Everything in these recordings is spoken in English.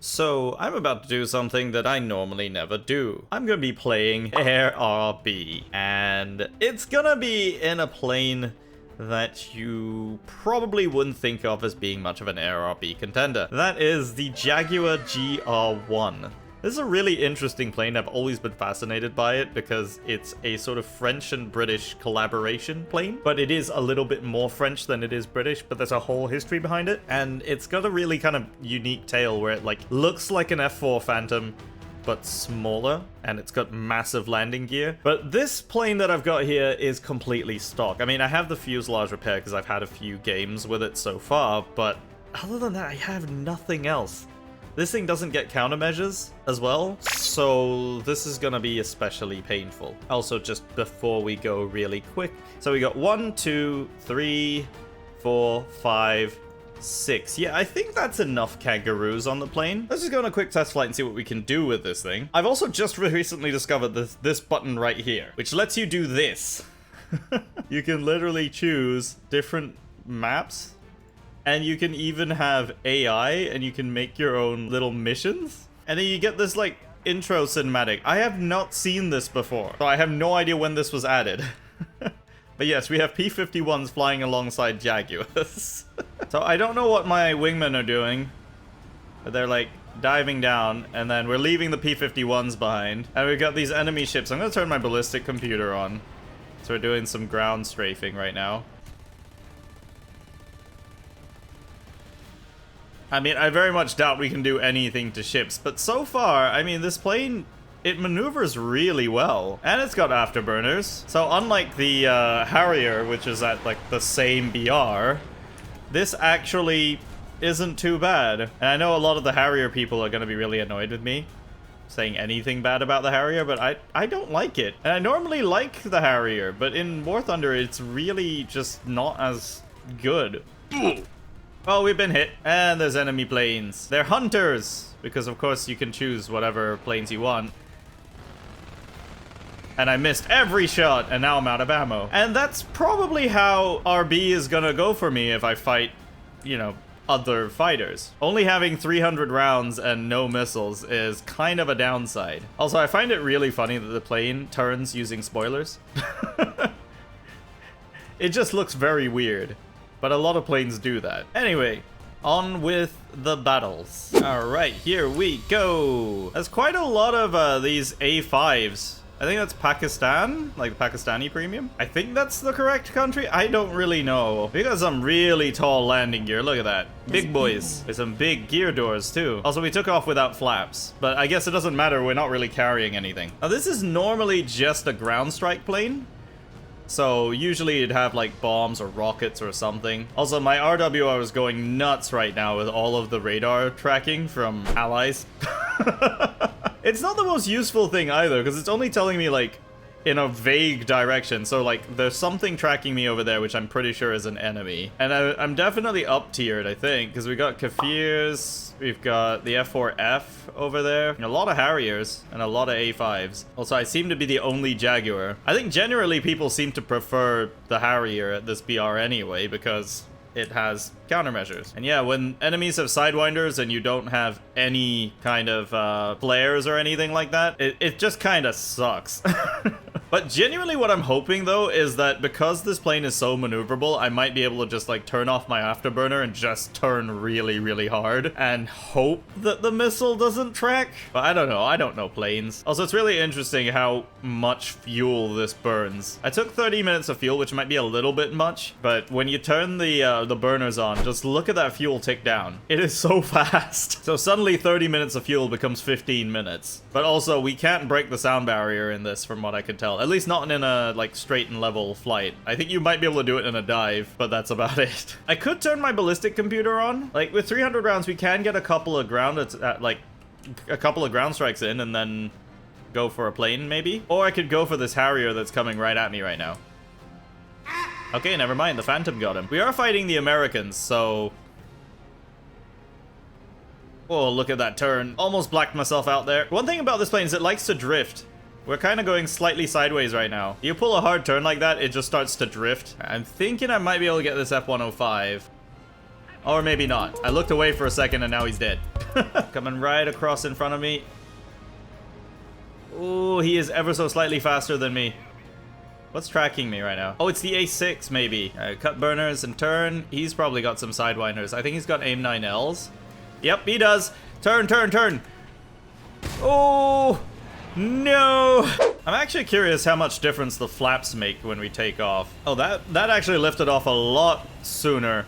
So, I'm about to do something that I normally never do. I'm gonna be playing Air RB, and it's gonna be in a plane that you probably wouldn't think of as being much of an Air RB contender. That is the Jaguar GR.1. This is a really interesting plane. I've always been fascinated by it because it's a sort of French and British collaboration plane, but it is a little bit more French than it is British, but there's a whole history behind it. And it's got a really kind of unique tail where it like looks like an F4 Phantom, but smaller, and it's got massive landing gear. But this plane that I've got here is completely stock. I mean, I have the fuselage repair because I've had a few games with it so far, but other than that, I have nothing else. This thing doesn't get countermeasures as well, so this is gonna be especially painful. Also, just before we go really quick. So we got 1, 2, 3, 4, 5, 6. Yeah, I think that's enough kangaroos on the plane. Let's just go on a quick test flight and see what we can do with this thing. I've also just recently discovered this button right here, which lets you do this. You can literally choose different maps. And you can even have AI, and you can make your own little missions. And then you get this, like, intro cinematic. I have not seen this before, so I have no idea when this was added. But yes, we have P-51s flying alongside Jaguars. So I don't know what my wingmen are doing, but they're, like, diving down, and then we're leaving the P-51s behind. And we've got these enemy ships. I'm gonna turn my ballistic computer on. So we're doing some ground strafing right now. I mean, I very much doubt we can do anything to ships, but so far, I mean, this plane, it maneuvers really well. And it's got afterburners. So unlike the Harrier, which is at, like, the same BR, this actually isn't too bad. And I know a lot of the Harrier people are going to be really annoyed with me saying anything bad about the Harrier, but I don't like it. And I normally like the Harrier, but in War Thunder, it's really just not as good. Well, we've been hit, and there's enemy planes. They're hunters, because of course you can choose whatever planes you want. And I missed every shot, and now I'm out of ammo. And that's probably how RB is gonna go for me if I fight, you know, other fighters. Only having 300 rounds and no missiles is kind of a downside. Also, I find it really funny that the plane turns using spoilers. It just looks very weird. But a lot of planes do that. Anyway, on with the battles. Alright, here we go. There's quite a lot of these A5s. I think that's Pakistan, like the Pakistani premium. I think that's the correct country. I don't really know. We got some really tall landing gear. Look at that. Big boys. There's some big gear doors too. Also, we took off without flaps. But I guess it doesn't matter. We're not really carrying anything. Now, this is normally just a ground strike plane. So usually it'd have like bombs or rockets or something. Also, my RWR is going nuts right now with all of the radar tracking from allies. It's not the most useful thing either, because it's only telling me like in a vague direction. So like there's something tracking me over there, which I'm pretty sure is an enemy. And I'm definitely up tiered, I think, because we got Kafirs. We've got the F4F over there, and a lot of Harriers, and a lot of A5s. Also, I seem to be the only Jaguar. I think generally people seem to prefer the Harrier at this BR anyway, because it has countermeasures. And yeah, when enemies have Sidewinders and you don't have any kind of flares or anything like that, it just kind of sucks. But genuinely what I'm hoping, though, is that because this plane is so maneuverable, I might be able to just, like, turn off my afterburner and just turn really, really hard and hope that the missile doesn't track. But I don't know. I don't know planes. Also, it's really interesting how much fuel this burns. I took 30 minutes of fuel, which might be a little bit much, but when you turn the burners on, just look at that fuel tick down. It is so fast. So suddenly 30 minutes of fuel becomes 15 minutes. But also, we can't break the sound barrier in this, from what I can tell. At least not in a, like, straight and level flight. I think you might be able to do it in a dive, but that's about it. I could turn my ballistic computer on. Like, with 300 rounds, we can get a couple of ground strikes in and then go for a plane, maybe? Or I could go for this Harrier that's coming right at me right now. Okay, never mind. The Phantom got him. We are fighting the Americans, so... Oh, look at that turn. Almost blacked myself out there. One thing about this plane is it likes to drift. We're kind of going slightly sideways right now. You pull a hard turn like that, it just starts to drift. I'm thinking I might be able to get this F-105. Or maybe not. I looked away for a second and now he's dead. Coming right across in front of me. Ooh, he is ever so slightly faster than me. What's tracking me right now? Oh, it's the A6 maybe. Alright, cut burners and turn. He's probably got some sidewinders. I think he's got aim 9Ls. Yep, he does. Turn, turn, turn. Oh, no. I'm actually curious how much difference the flaps make when we take off. Oh, that actually lifted off a lot sooner.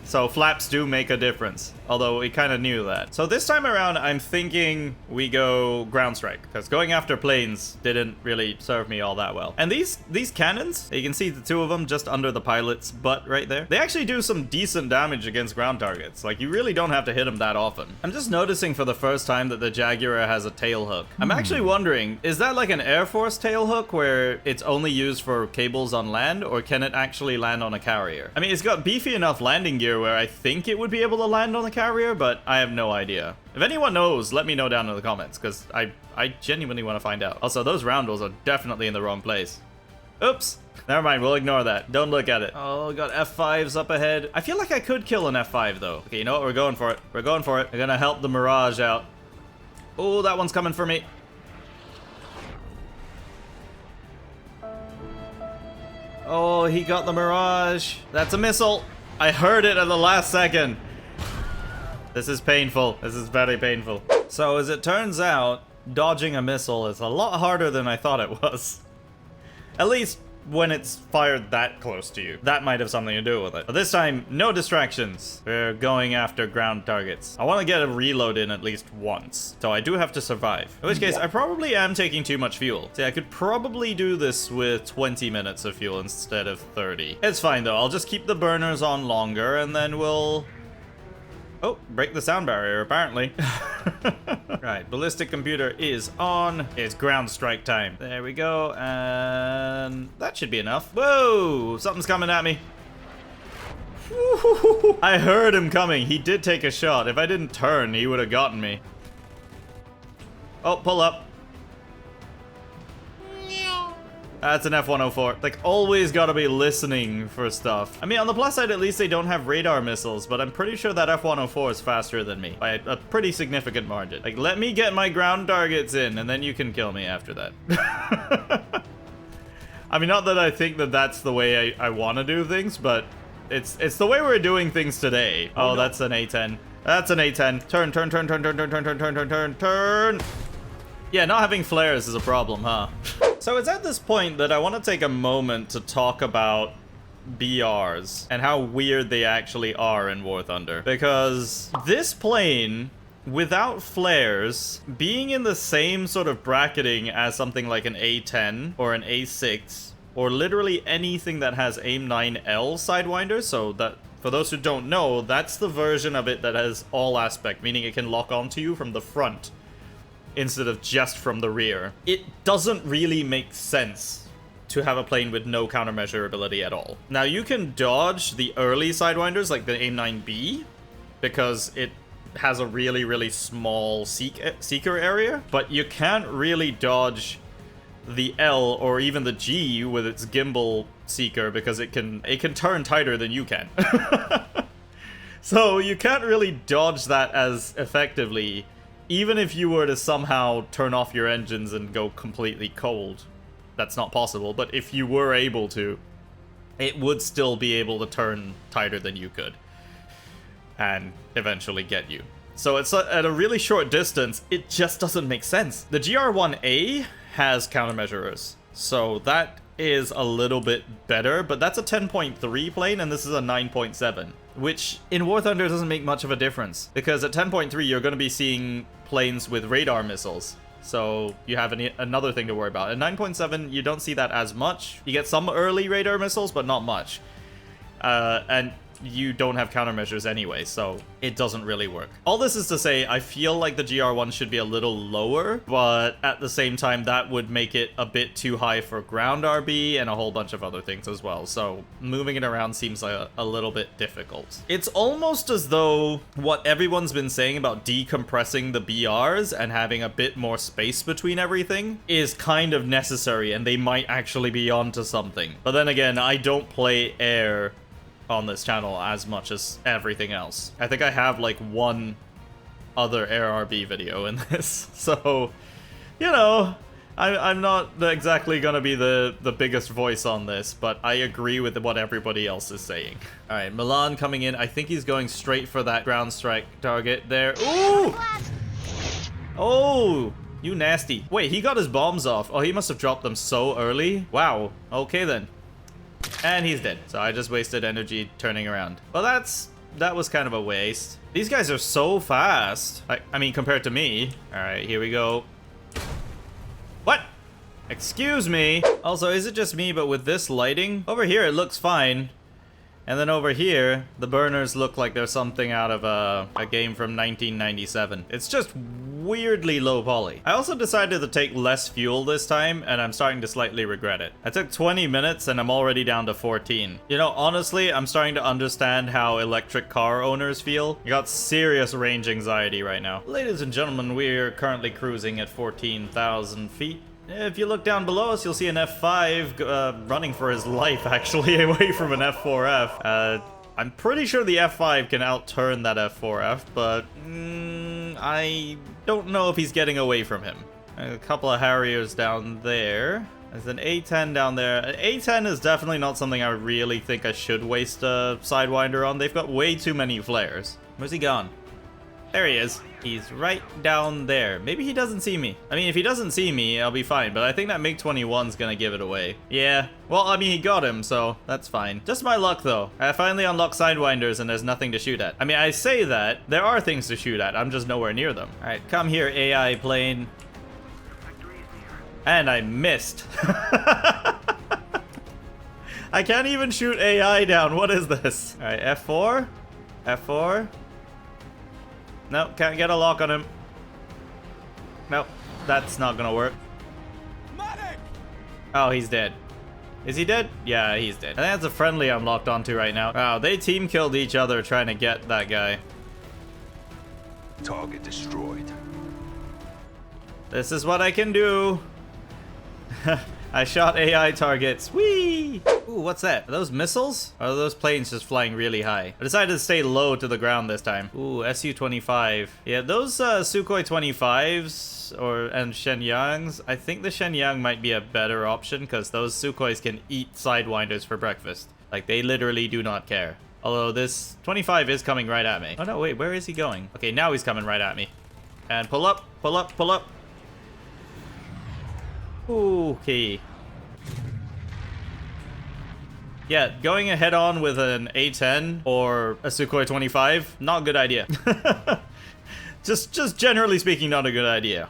So flaps do make a difference, although we kind of knew that. So this time around, I'm thinking we go ground strike, because going after planes didn't really serve me all that well. And these cannons, you can see the two of them just under the pilot's butt right there. They actually do some decent damage against ground targets. Like, you really don't have to hit them that often. I'm just noticing for the first time that the Jaguar has a tail hook. I'm actually wondering, is that like an Air Force tail hook where it's only used for cables on land, or can it actually land on a carrier? I mean, it's got beefy enough landing gear where I think it would be able to land on the carrier, but I have no idea. If anyone knows, let me know down in the comments, because I genuinely want to find out. Also, those roundels are definitely in the wrong place. Oops. Never mind, we'll ignore that. Don't look at it. Oh, got F5s up ahead. I feel like I could kill an F5, though. Okay, you know what? We're going for it. We're going for it. We're gonna help the Mirage out. Oh, that one's coming for me. Oh, he got the Mirage. That's a missile. I heard it at the last second. This is painful. This is very painful. So as it turns out, dodging a missile is a lot harder than I thought it was. At least when it's fired that close to you. That might have something to do with it. But this time, no distractions. We're going after ground targets. I want to get a reload in at least once. So I do have to survive. In which case, I probably am taking too much fuel. See, I could probably do this with 20 minutes of fuel instead of 30. It's fine though. I'll just keep the burners on longer and then we'll... Oh, break the sound barrier, apparently. Right, ballistic computer is on. It's ground strike time. There we go, and that should be enough. Whoa, something's coming at me. I heard him coming. He did take a shot. If I didn't turn, he would have gotten me. Oh, pull up. That's an F-104. Like, always gotta be listening for stuff. I mean, on the plus side, at least they don't have radar missiles, but I'm pretty sure that F-104 is faster than me by a pretty significant margin. Like, let me get my ground targets in, and then you can kill me after that. I mean, not that I think that that's the way I want to do things, but it's the way we're doing things today. Oh, that's an A-10. That's an A-10. Turn, turn, turn, turn, turn, turn, turn, turn, turn, turn, turn, turn. Yeah, not having flares is a problem, huh? So it's at this point that I want to take a moment to talk about BRs and how weird they actually are in War Thunder. Because this plane, without flares, being in the same sort of bracketing as something like an A10 or an A6, or literally anything that has aim 9L sidewinders, so that, for those who don't know, that's the version of it that has all aspect, meaning it can lock onto you from the front instead of just from the rear. It doesn't really make sense to have a plane with no countermeasure ability at all. Now, you can dodge the early sidewinders, like the AIM-9B, because it has a really, really small seeker area, but you can't really dodge the L or even the G with its gimbal seeker because it can turn tighter than you can. So you can't really dodge that as effectively, even if you were to somehow turn off your engines and go completely cold. That's not possible, but if you were able to, it would still be able to turn tighter than you could and eventually get you. So it's at a really short distance, it just doesn't make sense. The GR1A has countermeasures, so that is a little bit better, but that's a 10.3 plane and this is a 9.7, which in War Thunder doesn't make much of a difference, because at 10.3 you're going to be seeing planes with radar missiles, so you have another thing to worry about. At 9.7 you don't see that as much. You get some early radar missiles, but not much, and you don't have countermeasures anyway, so it doesn't really work. All this is to say, I feel like the GR1 should be a little lower, but at the same time, that would make it a bit too high for ground RB and a whole bunch of other things as well, so moving it around seems like a little bit difficult. It's almost as though what everyone's been saying about decompressing the BRs and having a bit more space between everything is kind of necessary, and they might actually be onto something. But then again, I don't play air on this channel as much as everything else. I think I have like one other ARB video in this. So, you know, I'm not exactly gonna be the biggest voice on this, but I agree with what everybody else is saying. All right, Milan coming in. I think he's going straight for that ground strike target there. Ooh! Oh, you nasty. Wait, he got his bombs off. Oh, he must have dropped them so early. Wow. Okay then. And he's dead. So I just wasted energy turning around. Well, that was kind of a waste. These guys are so fast. I mean, compared to me. All right, here we go. What? Excuse me. Also, is it just me, but with this lighting? Over here, it looks fine. And then over here, the burners look like they're something out of a game from 1997. It's just weirdly low poly. I also decided to take less fuel this time, and I'm starting to slightly regret it. I took 20 minutes, and I'm already down to 14. You know, honestly, I'm starting to understand how electric car owners feel. I got serious range anxiety right now. Ladies and gentlemen, we're currently cruising at 14,000 feet. If you look down below us, you'll see an F5 running for his life, actually, away from an F4F. I'm pretty sure the F5 can outturn that F4F, but I don't know if he's getting away from him. A couple of Harriers down there. There's an A10 down there. An A10 is definitely not something I really think I should waste a Sidewinder on. They've got way too many flares. Where's he gone? There he is. He's right down there. Maybe he doesn't see me. I mean, if he doesn't see me, I'll be fine. But I think that MiG-21's gonna give it away. Yeah. Well, I mean, he got him, so that's fine. Just my luck, though. I finally unlocked Sidewinders, and there's nothing to shoot at. I mean, I say that. There are things to shoot at. I'm just nowhere near them. All right, come here, AI plane. And I missed. I can't even shoot AI down. What is this? All right, F4. F4. No, can't get a lock on him. Nope, that's not gonna work. Oh, he's dead. Is he dead? Yeah, he's dead. I think that's a friendly I'm locked onto right now. Wow, they team killed each other trying to get that guy. Target destroyed. This is what I can do. I shot AI targets. Whee! Ooh, what's that? Are those missiles? Or are those planes just flying really high? I decided to stay low to the ground this time. Ooh, Su-25. Yeah, those Sukhoi 25s and Shenyangs, I think the Shenyang might be a better option because those Sukhois can eat Sidewinders for breakfast. Like, they literally do not care. Although this 25 is coming right at me. Oh no, wait, where is he going? Okay, now he's coming right at me. And pull up, pull up, pull up. Okay. Yeah, going head on with an A10 or a Sukhoi 25, not a good idea. just generally speaking, not a good idea.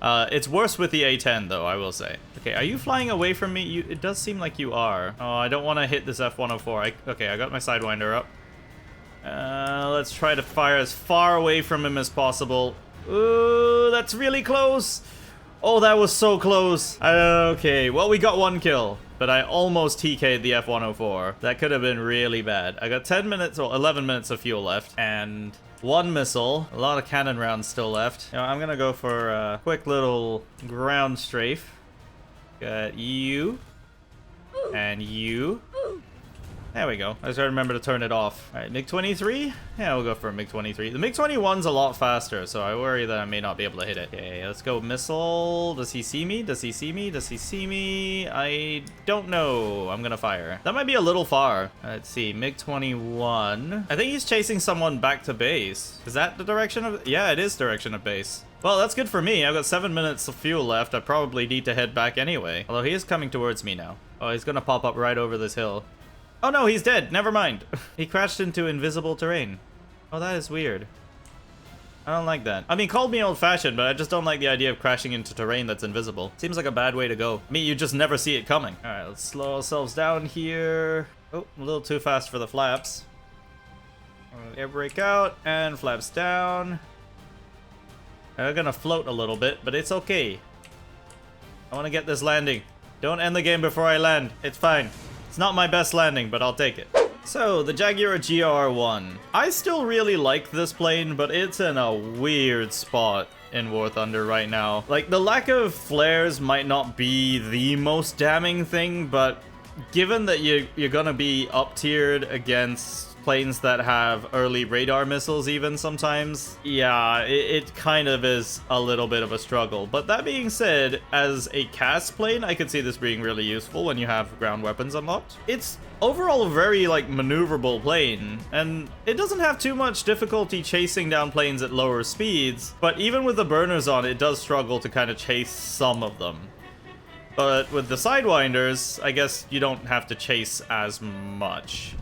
It's worse with the A10 though, I will say. Okay, are you flying away from me? It does seem like you are. Oh, I don't want to hit this F104. Okay, I got my Sidewinder up. Let's try to fire as far away from him as possible. Ooh, that's really close. Oh, that was so close. Okay, well, we got one kill, but I almost TK'd the F104. That could have been really bad. I got 10 minutes or 11 minutes of fuel left and one missile. A lot of cannon rounds still left. You know, I'm gonna go for a quick little ground strafe. Got you and you. There we go. I just gotta remember to turn it off. All right, MiG-23? Yeah, we'll go for a MiG-23. The MiG-21's a lot faster, so I worry that I may not be able to hit it. Okay, let's go missile. Does he see me? Does he see me? Does he see me? I don't know. I'm gonna fire. That might be a little far. Let's see, MiG-21. I think he's chasing someone back to base. Is that the direction of... Yeah, it is direction of base. Well, that's good for me. I've got 7 minutes of fuel left. I probably need to head back anyway. Although he is coming towards me now. Oh, he's gonna pop up right over this hill. Oh no, he's dead. Never mind. He crashed into invisible terrain. Oh, that is weird. I don't like that. I mean, call me old-fashioned, but I just don't like the idea of crashing into terrain that's invisible. Seems like a bad way to go. I mean, you just never see it coming. All right, let's slow ourselves down here. Oh, a little too fast for the flaps. Air brake out and flaps down. I'm gonna float a little bit, but it's okay. I want to get this landing. Don't end the game before I land. It's fine. It's not my best landing, but I'll take it. So, the Jaguar GR.1. I still really like this plane, but it's in a weird spot in War Thunder right now. Like, the lack of flares might not be the most damning thing, but given that you're gonna be up-tiered against planes that have early radar missiles even sometimes, yeah, it kind of is a little bit of a struggle. But that being said, as a cast plane, I could see this being really useful when you have ground weapons unlocked. It's overall a very, like, maneuverable plane, and it doesn't have too much difficulty chasing down planes at lower speeds, but even with the burners on, it does struggle to kind of chase some of them. But with the Sidewinders, I guess you don't have to chase as much.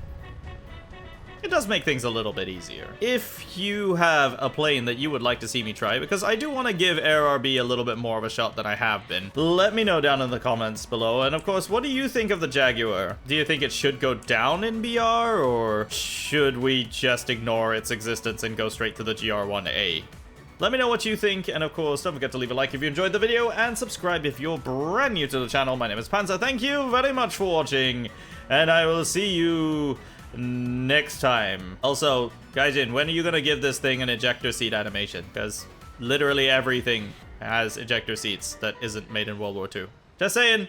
It does make things a little bit easier. If you have a plane that you would like to see me try, because I do want to give Air RB a little bit more of a shot than I have been, let me know down in the comments below. And of course, what do you think of the Jaguar? Do you think it should go down in BR, or should we just ignore its existence and go straight to the GR1A? Let me know what you think, and of course, don't forget to leave a like if you enjoyed the video, and subscribe if you're brand new to the channel. My name is Panzer, thank you very much for watching, and I will see you next time. Also, Gaijin, when are you gonna give this thing an ejector seat animation? Because literally everything has ejector seats that isn't made in World War II. Just saying.